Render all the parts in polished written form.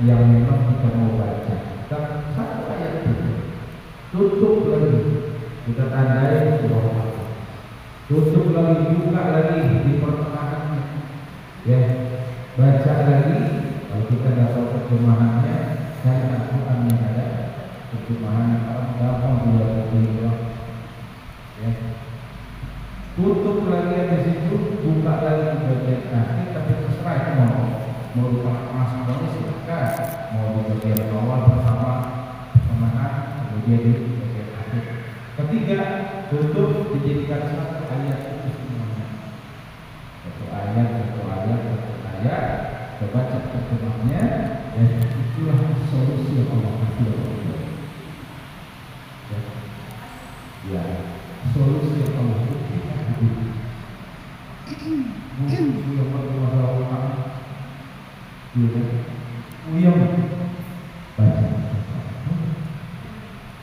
yang memang kita mau baca. Dan satu ayat itu tutup lagi, kita tandai surah Al-Fatihah. Tutup lagi, buka lagi di pertengahannya. Ya, baca lagi. Kalau kita tidak tahu terjemahannya, cari Al-Quran yang ada terjemahan Arab gampang juga dibilang. Ya. Tutup lagi di situ, buka lagi di bagian akhir, tapi terserah itu mau masuk lagi silakan. Mau di bagian awal pertama pertengahan, kemudian di bagian akhir. Ketiga, tutup dijadikan satu ayat itu semuanya. Satu ayat, coba cek terjemahnya, dan itulah solusi yang Allah kasih. Ya, solusi yang Allah berikan hidup. Buku yang bermasalah utang, uyang baca.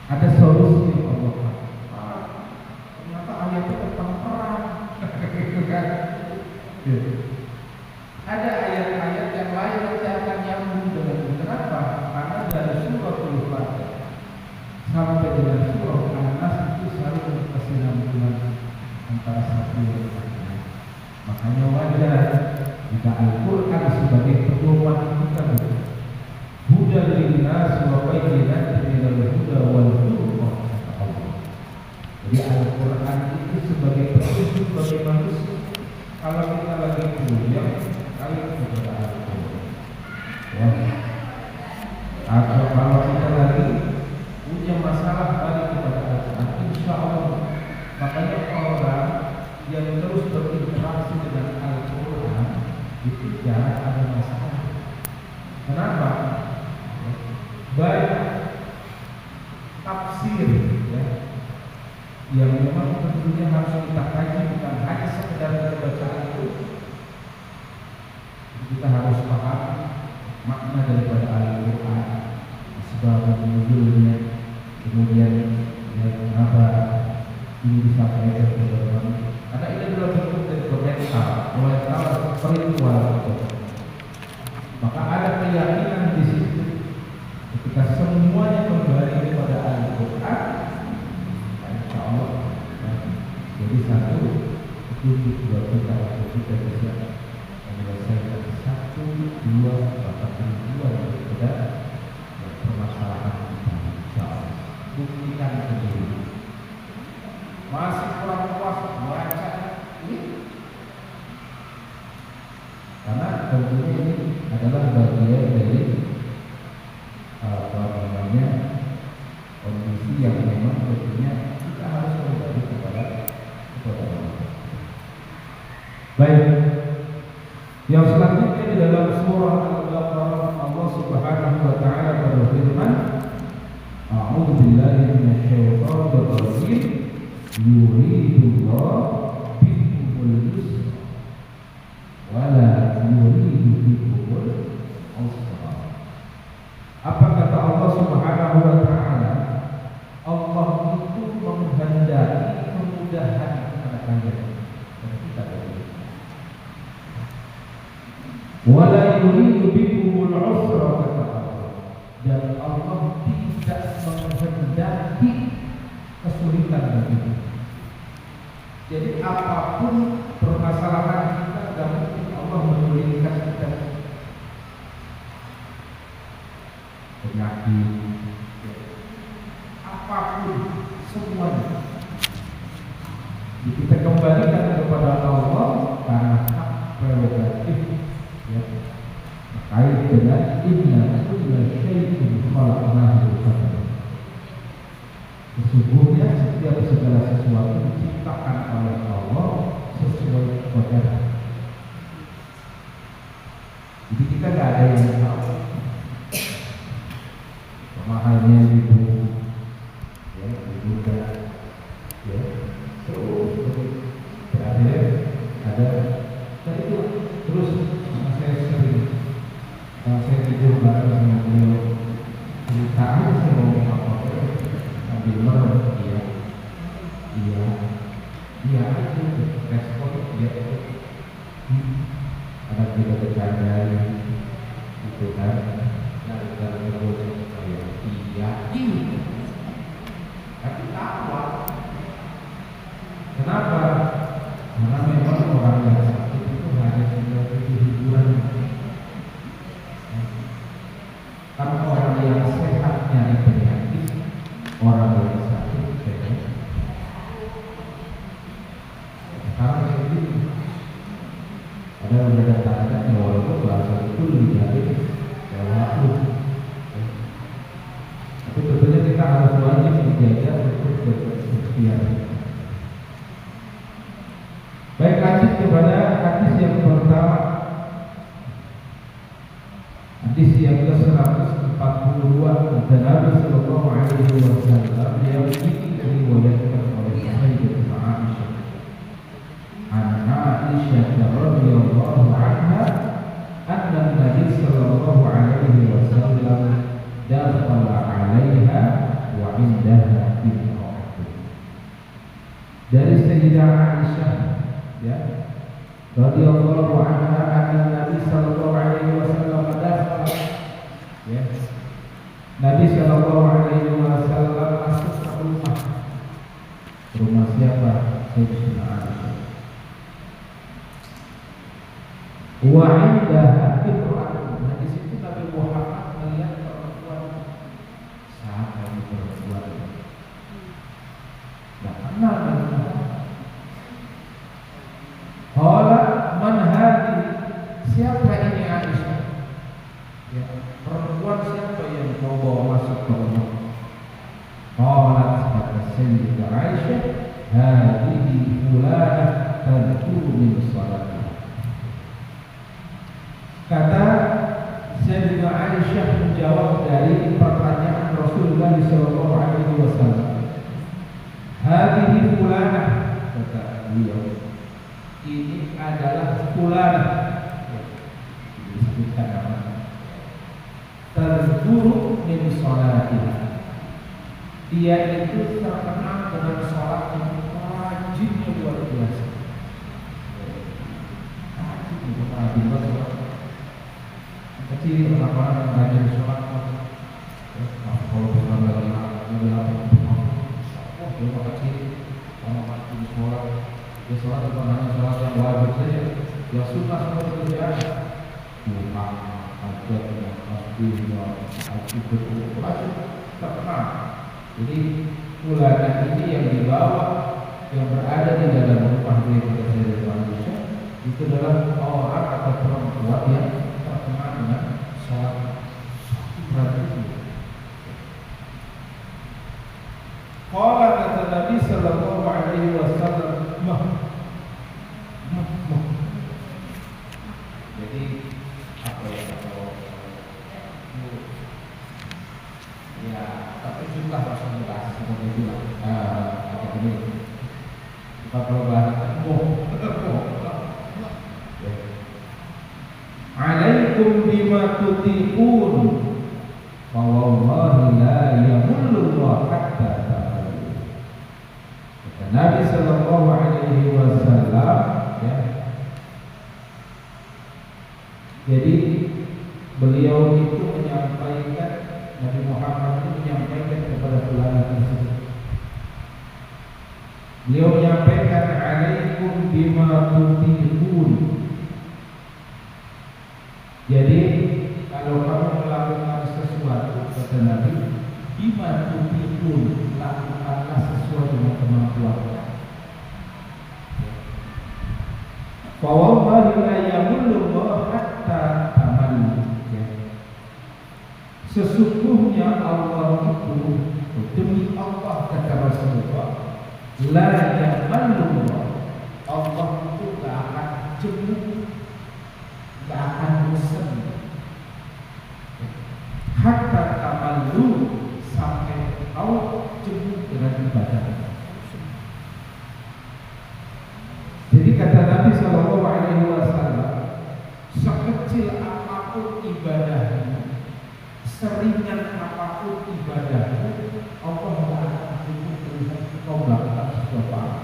Ada solusi yang Allah kasih. Ternyata ayatnya tentang perang, gitu kan? Ada ayat-ayat yang lain nanti akan nyambung dengan kenapa? Karena dari surah Al-Fatihah sampai dengan surah An-Nas itu selalu berkesinambungan antara satu dan lain. Makanya wajar jika Al-Quran sebagai pedoman kita huda linnas wa bayyinatin minal huda wal furqan, kata Allah. Jadi Al-Quran itu sebagai petunjuk bagi manusia. Kalau kita lagi kuliah, kali kepada Al-Quran. Ya. Atau kalau kita lagi punya masalah, balik kepada Al-Quran. Insya Allah. Makanya orang yang terus berinteraksi dengan Al-Quran itu jarang ada masalah. Kenapa? Banyak tafsir, ya, yang memang tentunya harus kita kaji, bukan hanya sekedar bacaan itu. Kita harus paham makna daripada Al-Quran, sebab nuzulnya, kemudian ya, kenapa ini disampaikan kepada kami. Karena ini adalah bentuk dari komentar spiritual. Maka ada keyakinan di situ. Ketika semuanya kembali kepada Al-Quran, insya Allah, ya, jadi satu petunjuk buat kita untuk kita bisa menyelesaikan satu, dua, bahkan dua daripada permasalahan kita. Insya Allah, buktikan sendiri. Masih kurang puas baca ini, karena tentunya ini adalah bagian dari kondisi yang memang tentunya kita harus kembali kepada Allah. Baik, yang selanjutnya di dalam surah Al-Baqarah Allah Subhanahu wa taala berfirman, A'udzu billahi minasyaitonir rajim, yuridullahu bikumul yusra wa la yuridu bikumul usra. Apa kata Allah Subhanahu wa taala? Allah itu menghendaki kemudahan kepada kalian dan kita berdua. Wa la yuridu bikumul usra, kata Allah. Dan Allah tidak menghendaki kesulitan bagi kita. Jadi apapun permasalahan kita, tidak mungkin Allah menyulitkan kita. Penyakit, apapun, semuanya kita kembalikan kepada Allah karena hak prerogatif, ya, terkait dengan inna kulla syai'in khalaqnahu biqadar. Sesungguhnya setiap segala sesuatu diciptakan oleh Allah sesuai qadar. Jadi kita tidak ada yang tahu mahalnya ibu, ya, ibu ya, terus terakhir ada, dan itu terus saya sering, saya tidur bareng sama beliau, cerita saya mau apa sambil merem, dia itu respon dia itu, ada kita bercanda, gitu kan. dari bocah saya iya ini, tapi tawa. Kenapa? Karena memang orang yang sakit itu hanya tinggal itu hiburan. Karena orang yang sehat nyari penyakit, orang yang sakit penyakit. Sekarang kayak gini, ada udah datang-datang walaupun bahasa itu lebih dari waktu. Tapi tentunya kita harus wajib menjaga untuk berikhtiar. Baik, lanjut kepada hadis yang pertama. Hadis yang ke-142 dari Nabi sallallahu alaihi wasallam yang diriwayatkan oleh Sayyidatina Aisyah. Aisyah radhiyallahu anha anna Nabi sallallahu alaihi wasallam dakhala 'alaiha wa 'indaha imra'atun. Dari Sayyidah Aisyah ya radhiyallahu anha anna Nabi sallallahu alaihi wasallam dakhala ya Nabi sallallahu alaihi wasallam masuk ke rumah siapa? Sayyidah Aisyah. Wa 'indaha imra'atun. Nah, di situ Nabi Muhammad melihat perempuan. Siapa ini perempuan? Enggak kenal Nabi Muhammad. Qala man hadhihi? Siapa ini Aisyah? Ya, perempuan siapa yang kau bawa masuk ke rumah? Qalat kata Sayyidah Aisyah, hadhihi fulanah tadkhulu min salatiha. Kata Sayyidah Aisyah menjawab dari pertanyaan Rasulullah sallallahu alaihi wasallam. Hadhihi fulanah, kata beliau, ini adalah fulanah, disebutkan nama, tadkhulu min salatiha. Dia itu terkenal dengan sholat yang rajinnya luar biasa. Rajin banget. Kecil orang-orang yang rajin sholat, kalau bukan lagi dia kecil, orang waktu sholat, dia sholat bukan hanya sholat yang wajib saja, dia sunnah semua pekerjaan, bukan hajat, tasbih, terkenal. Jadi fulanah ini yang dibawa, yang berada di dalam rumah beliau dari manusia, itu adalah orang atau perempuan yang terkenal dengan sholat rajin. Qala kata Nabi sallallahu alaihi wasallam, mah. Jadi apa ya kalau ya tapi jumlah Rasulullah seperti itu apa ini? Kalau bahasa alaikum bima tutiqun wa wallahi la yamullu hatta ta'lamu. Nabi sallallahu alaihi wasallam ya. Jadi beliau itu menyampaikan, Nabi Muhammad itu menyampaikan kepada fulanah tersebut. Beliau menyampaikan alaikum bima tutiqun. Jadi kalau kamu melakukan sesuatu, kata Nabi, bima tutiqun, lakukanlah sesuai dengan kemampuan. Fa wallahi la yamullu hatta tamallu. Sesungguhnya Allah itu, demi Allah kata Rasulullah, la yamullu, Allah itu gak akan jemu, gak akan bosan, hatta tamallu, sampai kau jemu dengan ibadah. Jadi kata Nabi sallallahu alaihi wasallam, sekecil apapun ibadahmu, seringan apapun ibadahmu, Allah tidak akan jemu melihat kau melakukan sesuatu.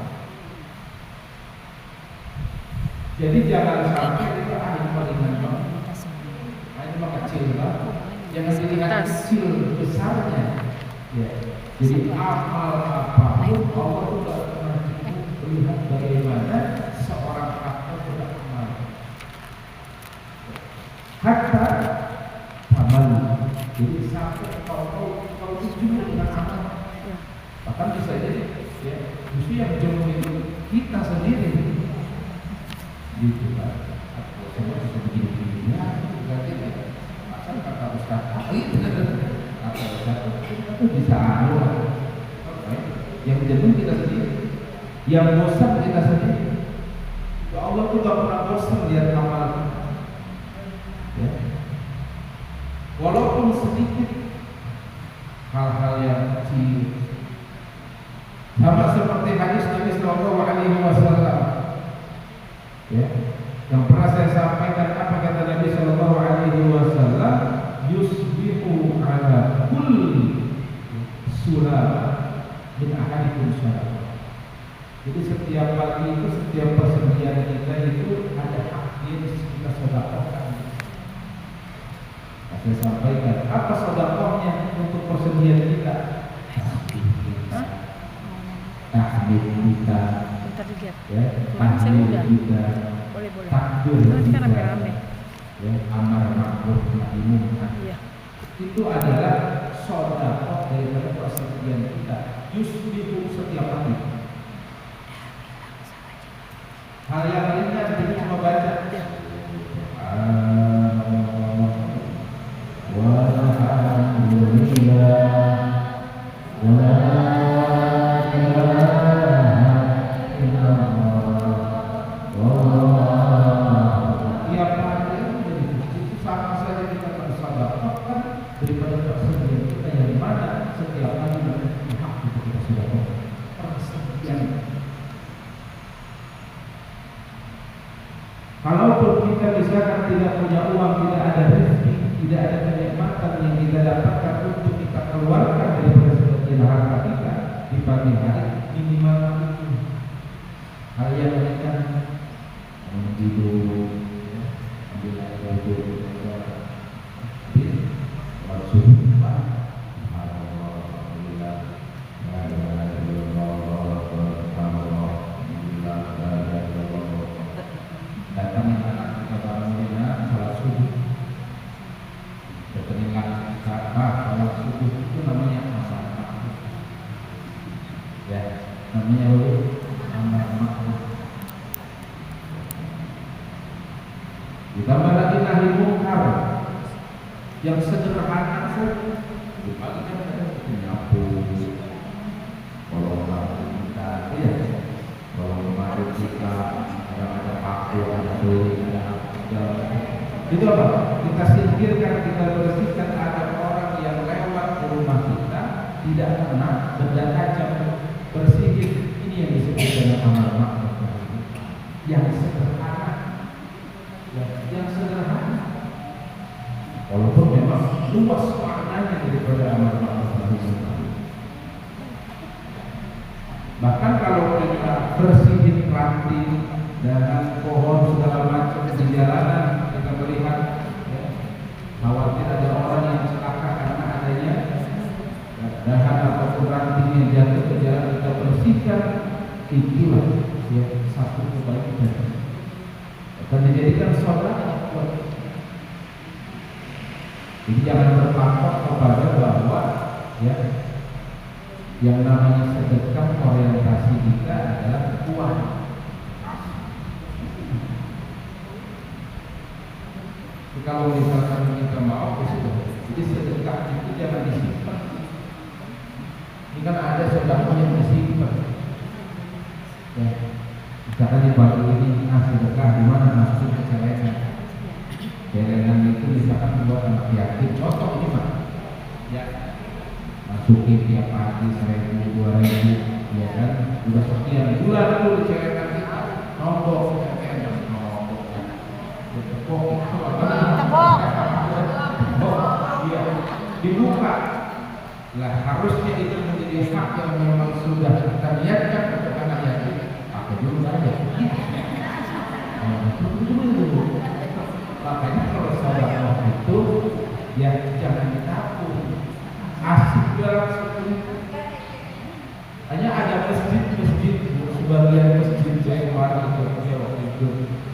Jadi jangan sampai itu paling ringan banget, ini mah kecil lah. Jangan dilihat kecil besarnya. Ya. Jadi amal apapun Allah tidak pernah melihat bagaimana seorang hamba beramal. Hatta amal. Jadi sampai kau jujur dengan amal. Bahkan bisa jadi ya, justru yang jauh itu kita sendiri. Gitu kan. Semua bisa begini-begini ya, berarti ya. Masa kata Ustaz itu bisa anu. Yang jenuh kita sendiri, yang bosan kita sendiri. Ya Allah tuh gak pernah bosan lihat amal kita. Ya. Walaupun sedikit hal-hal yang kecil, sama seperti hadis Nabi Sallallahu Alaihi Wasallam. Ya. Yang pernah saya sampaikan apa kata Nabi Sallallahu Alaihi Wasallam, yusbihu ala kulli surah min ahadikum syarab. Jadi setiap pagi itu, setiap persendian kita itu ada hak yang kita sedekahkan. Saya sampaikan apa sedekahnya untuk persendian kita? Tahmid kita, ya, tahmid kita, takbir kita, ya, amar ma'ruf nahi munkar. Itu adalah sedekah daripada persendian kita. Yusbihu setiap hari. Hal yang ringan kita cuma baca. Kalaupun kita misalkan tidak punya uang, tidak ada rezeki, tidak ada kenikmatan yang kita dapatkan untuk kita keluarkan dari sebagian harta kita di pagi hari, minimal itu hal yang ringan, tidur, ambil air wudhu, ditambah lagi nahi munkar yang sederhana saja. Pagi kan ada menyapu, kalau kita, ya, kalau kemarin kita ada paku, ada suling, itu apa? Kita singkirkan, kita bersihkan. Ada orang yang lewat ke rumah kita tidak pernah benda tajam, bersihin. Ini yang disebut dengan amar ma'ruf yang sederhana. Yang sederhana, walaupun memang luas maknanya daripada amar ma'ruf nahi munkar. Bahkan kalau kita bersihin ranting dan pohon segala macam di jalanan, kita melihat ya, khawatir ada orang yang celaka karena adanya dahan ataupun ranting yang jatuh ke jalan, kita bersihkan. Itulah ya, satu kebaikan akan dijadikan saudara buat. Jadi jangan berpatok kepada bahwa ya yang namanya sedekah orientasi kita adalah uang. Kalau misalkan kita mau sudah, jadi sedekah itu jangan disimpan. Ini kan ada sedekah yang disimpan. Ya. Misalkan di batu ini sedekah di mana masukin ke celengan. Celengan itu misalkan buat anak yatim. Contoh ini mah, ya masukin tiap pagi 1.000, 2.000, ya kan? Udah sekian bulan itu di celengan kita, nombok, iya, dibuka. Lah harusnya itu menjadi hak yang memang sudah kita niatkan untuk anak yatim. Dulu aja. Makanya kalau sedekah itu ya jangan ditabung. Asik dalam satu. Hanya ada masjid sebagian masjid yang kemarin itu waktu itu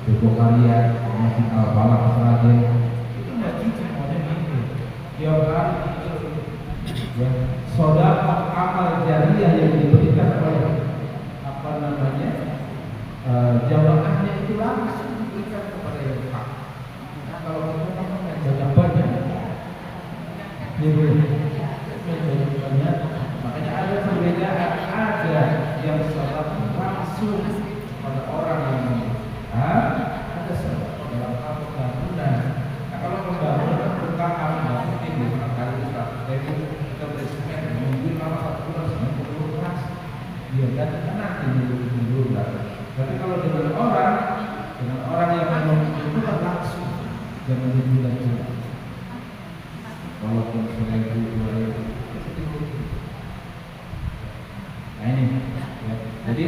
Joko Kalian, Masjid Al-Falah Seragen itu masjid semuanya gitu. Tiap hari itu ya sedekah amal jariah yang diberikan oleh apa namanya jamaahnya itu langsung diberikan kepada yang hak. Nah, kalau kita banyak banyak, makanya ada perbedaan, ada yang sholat langsung pada orang yang ada sholat dalam hal pembangunan. Nah kalau pembangunan bertahap, mungkin di kali 100.000 kita beresmen mungkin lama 1 bulan 90 kelas, dia kan nanti dulu. Tapi kalau dengan orang yang membutuhkan langsung, jangan dibuat-buat. Walaupun 1.000, 2.000. Nah ini, ya. Jadi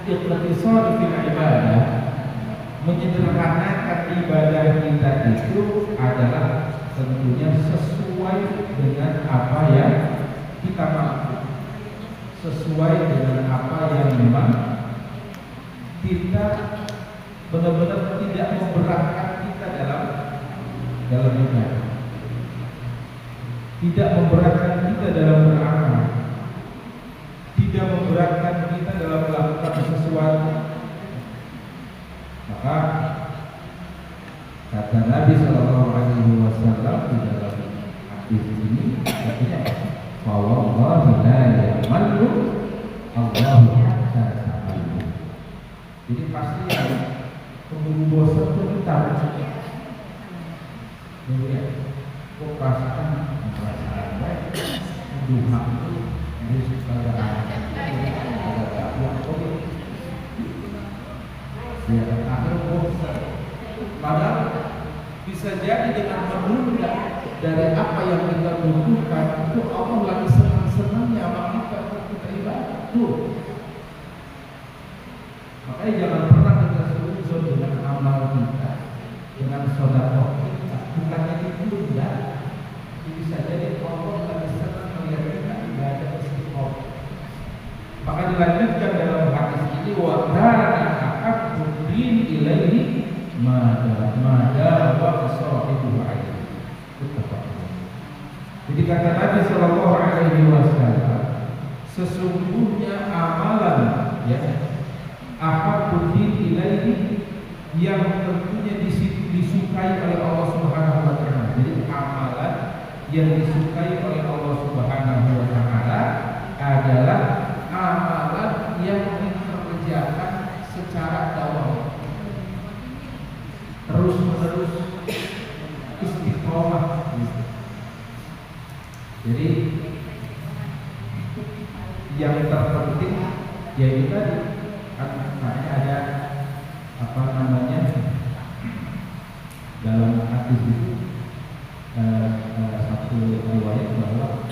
ikhtisar fil ibadah, menyederhanakan ibadah kita itu adalah tentunya sesuai dengan apa yang kita mampu, sesuai dengan apa yang memang kita benar-benar tidak memberatkan kita dalam ibadah, tidak memberatkan kita dalam beramal, tidak memberatkan kita dalam melakukan sesuatu. Maka kata Nabi Shallallahu Alaihi Wasallam di dalam hadis ini, artinya wallahi la yamallu Allahu ta'ala. Jadi pasti yang keburu bosan itu kita ya, kok perasaan baik, duha itu harus pada padahal bisa jadi dengan menunda dari apa yang kita butuhkan itu Allah lagi senang-senangnya sama kita ibadah tuh. Makanya jangan pernah kita suzon dengan amal kita, dengan sedekah kita, bukannya ditunda. Bisa jadi Allah lagi senang melihat kita ibadah istiqomah. Maka dilanjutkan dalam hadis ini wa kana ahabbu din ilaihi mada wa sahibu aid. Jadi kata Nabi Sallallahu Alaihi Wasallam, sesungguhnya amalan ya ahabbu din ilaihi yang tentunya disukai oleh Allah Subhanahu Wa Taala. Jadi amalan yang disukai oleh Allah Subhanahu Wa Taala adalah amalan yang dikerjakan secara dawam, terus-menerus istiqomah. Jadi yang terpenting yaitu tadi ada apa namanya dalam hadis itu satu riwayat bahwa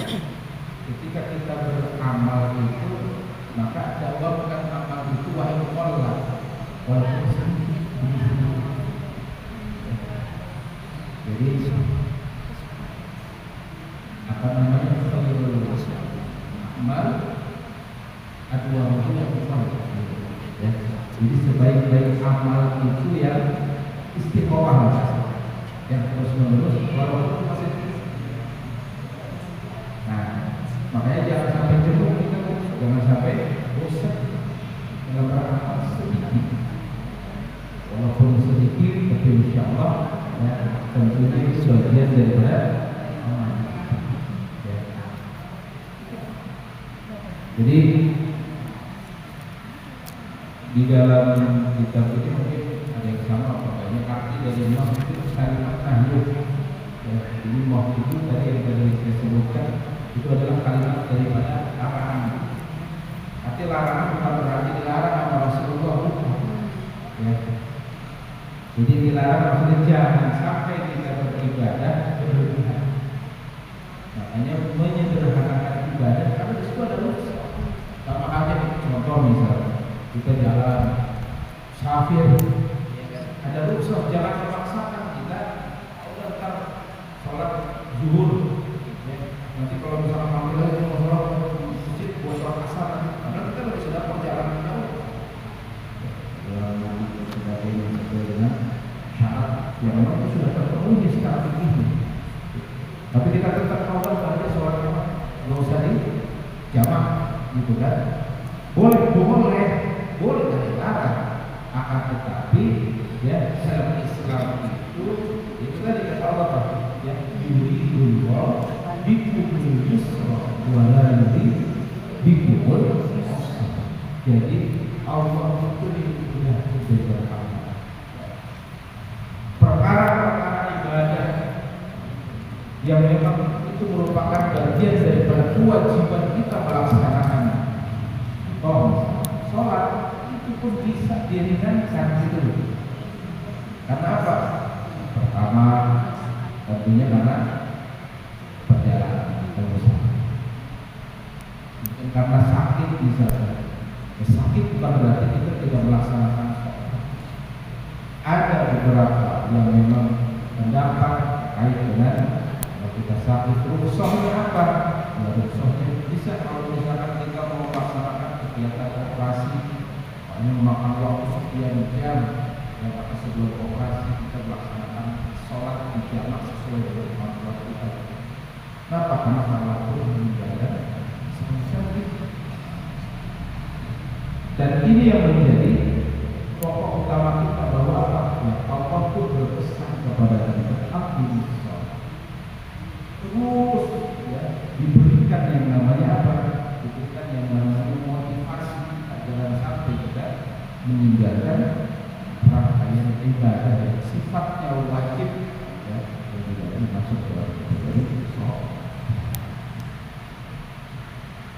ketika kita beramal itu maka jawabkan amal itu wahai Allah walaupun jadi apa namanya amal adwa ya. Jadi sebaik-baik amal itu yang istiqomah, yang terus-menerus walaupun masih. Nah, makanya jangan sampai jenuh kita, jangan sampai bosan dalam beramal sedikit. Walaupun sedikit, tapi insya Allah ya, tentunya itu bagian daripada amal. Ya. Jadi di dalam kitab ini mungkin ada yang sama, pokoknya arti dari mah itu kalimat tahlil. Ya, jadi mah itu tadi yang tadi saya sebutkan itu adalah kalimat daripada larangan. Arti larangan bukan berarti dilarang sama Rasulullah. Ya. Jadi dilarang maksudnya jangan sampai kita beribadah berlebihan. Makanya menyederhanakan ibadah karena di situ ada rukhsah. Sama halnya contoh misalnya kita jalan safir, ada rukhsah, jangan memaksakan kita. Ntar sholat yang memang itu sudah terpenuhi secara fikih. Tapi kita tetap taubat pada sholat jamaah, nggak usah di jamaah, gitu kan? Boleh tidak dilarang, akan tetapi ya dalam Islam itu tadi kata Allah ya yuridullah bikumul yusra wala bikumul usra. Jadi Allah itu tidak berhamba. Perkara-perkara ibadah yang memang itu merupakan bagian daripada kewajiban kita melaksanakan. Sholat itu pun bisa diringankan gitu. Karena apa? Pertama, tentunya karena perjalanan pengusaha. Mungkin karena sakit bisa. Sakit bukan berarti kita tidak melaksanakan sholat. Ada beberapa yang memang pendapat terkait dengan kalau kita sakit, rukhsahnya apa? Ya, rukhsahnya bisa kalau misalkan kita mau melaksanakan kegiatan operasi, ini memakan waktu sekian jam, yang maka sebelum operasi kita melaksanakan sholat di jamaah sesuai dengan kemampuan kita. Kenapa? Karena Allah itu menjaga sakit. Dan ini yang menjadi pokok utama kita bahwa apa? Ya, Allah itu berpesan kepada kita, aqimi sholat. Terus ya, diberikan yang namanya apa? Diberikan yang namanya motivasi agar sampai kita meninggalkan rangkaian ibadah yang sifatnya wajib ya, dan tidak masuk ke dalam sholat.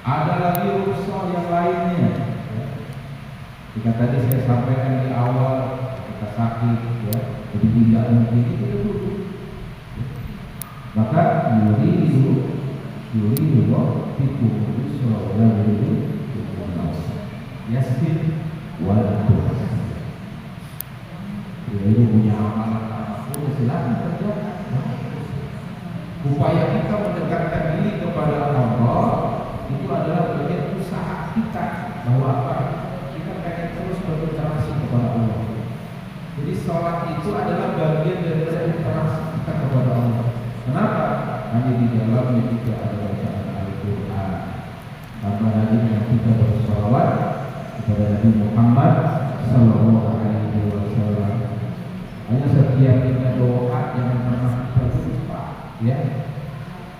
Ada lagi rukhsah yang lainnya. Jika tadi saya sampaikan di awal kita sakit ya, jadi tidak mungkin itu dulu. Maka yuridu Allah bikumul yusra wa la yuridu bikumul usra. Yasin wal tu'sir. Jadi punya amalan apapun silakan kerjakan. Upaya kita mendekatkan diri kepada Allah itu adalah bagian usaha kita bahwa apa? Pengen terus berinteraksi kepada Allah. Jadi sholat itu adalah bagian dari interaksi kita kepada Allah. Kenapa? Hanya di dalamnya juga ada bacaan Al-Quran. Karena Nabi yang kita bersolawat kepada Nabi Muhammad Sallallahu Alaihi Wasallam. Hanya setiap kita doa jangan pernah kita lupa, ya.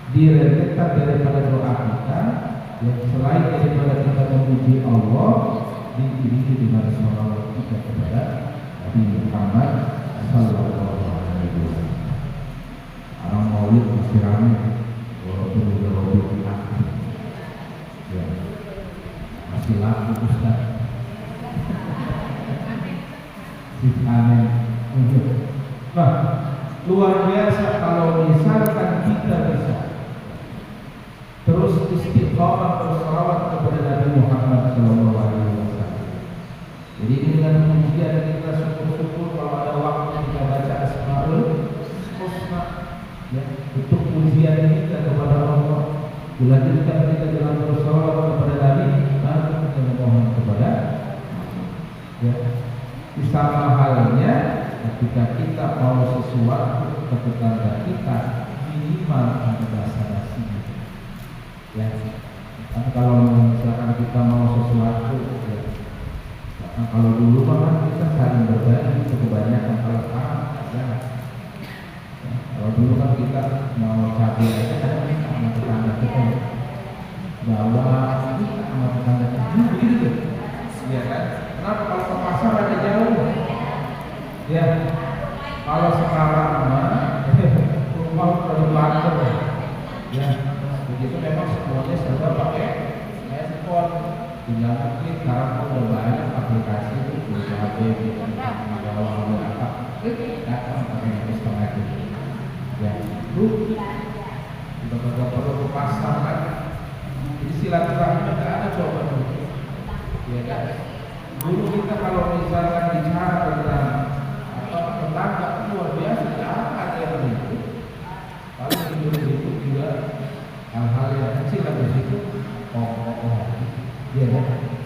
Direntekan daripada doa kita, yang selain daripada kita memuji Allah. Diiringi dengan sholawat kita kepada Nabi Muhammad Sallallahu Alaihi Wasallam. Orang Maulid masih ramai, walaupun sudah lebih aktif, ya masih laku Ustaz. Amin. Nah, luar biasa kalau misalkan kita bisa terus istiqomah bersolawat kepada Nabi Muhammad Sallallahu Alaihi Wasallam. Jadi dengan pujian kita syukur-syukur kalau ada waktu kita baca Asmaul Husna, ya, untuk pujian kita kepada Allah. Dilanjutkan kita dalam bersolawat kepada Nabi, baru kita memohon kepada, ya. Sama halnya ketika kita mau sesuatu ke tetangga kita, minimal ada basa-basi. Ya, kalau misalkan kita mau sesuatu, ya. Nah, kalau dulu kan kita saling berbagi, kebanyakan kalau sekarang ya. Kalau dulu kan kita mau cabai aja kan sama tetangga kita, bawa kita sama tetangga kita, begitu, ya kan? Kenapa kalau ke pasar ada jauh? Ya, kalau sekarang rumah udah banter, ya. Begitu memang semuanya serba pakai handphone. Tinggal klik, sekarang udah banyak aplikasi itu bisa HP, kalau apa, datang pakai sistem itu. Ya, itu udah perlu ke pasar kan? Jadi silaturahmi nggak ada coba tuh, ya kan? Dulu kita kalau misalkan bicara tentang tetangga luar biasa, jarang ada yang itu. Paling itu juga hal-hal yang kecil ada di situ. Ya,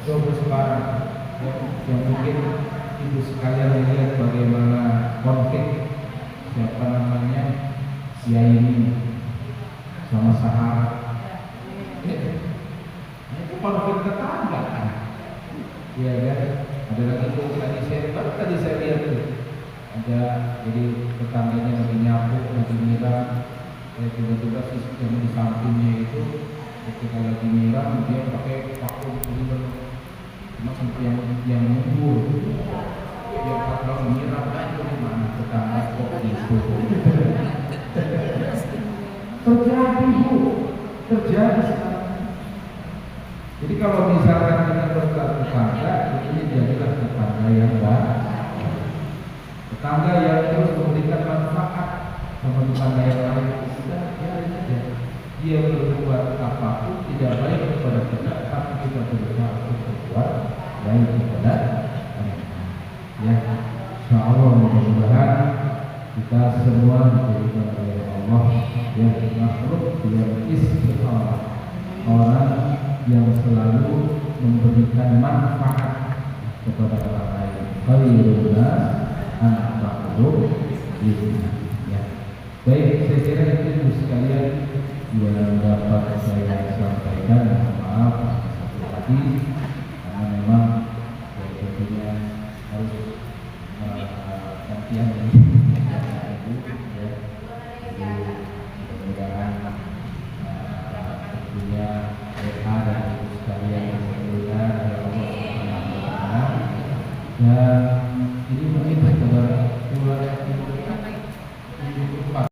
coba sekarang yang mungkin ibu sekalian lihat bagaimana konflik siapa namanya, si ini sama sahabat. Nah, itu konflik tetangga kan? Iya kan? Ada lagi tuh tadi saya lihat tuh, ada jadi tetangganya lagi nyapu, lagi nyiram, tiba-tiba si yang di sampingnya itu ketika lagi nyiram dia pakai vakum cleaner, masih yang nunggu, dia kalau nyiram kan itu mana tetangga kok gitu. Terjadi bu, terjadi sekarang. Jadi kalau misalkan kita bertetangga, ini jadilah tetangga yang baik, tetangga yang terus memberikan manfaat sama tetangga yang lain. Sudah biarin aja. Dia berbuat apapun tidak baik kepada kita, tapi kita berusaha untuk berbuat baik kepada mereka. Ya, insya Allah mudah-mudahan kita semua diberikan oleh Allah yang makhluk yang istiqamah, orang yang selalu memberikan manfaat kepada orang lain. Khairun nas anfa'uhum lin-nas. Ya. Baik, saya kira itu sekalian yang dapat saya sampaikan. Maaf, satu hadis